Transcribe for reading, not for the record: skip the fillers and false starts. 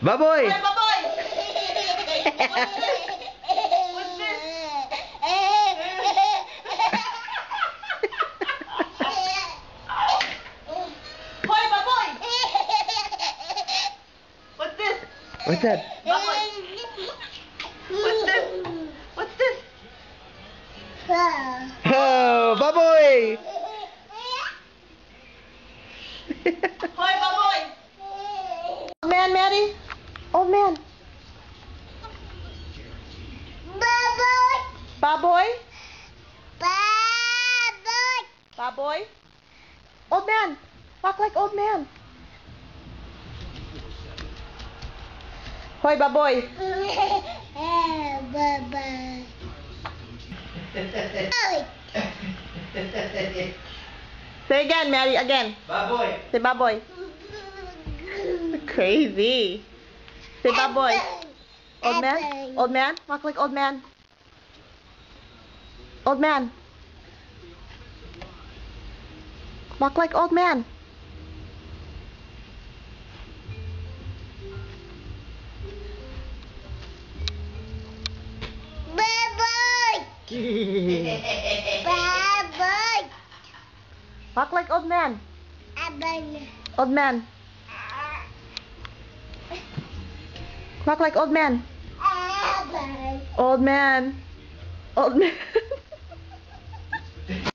Baboy! Hoy, baboy! Hoy, baboy! What's this? What's that? Baboy! What's this? What's this? Oh, baboy! Hoy, baboy! Old man, Maddie? Old man. Baboy? Baboy? Old man. Walk like old man. Hoy, baboy. Say again, Maddie, again. Baboy! Say baboy. Crazy. Say baboy. Old man? Old man? Walk like old man. Old man. Walk like old man. Walk like old man. Old man. Walk like old man. Old man. Old man.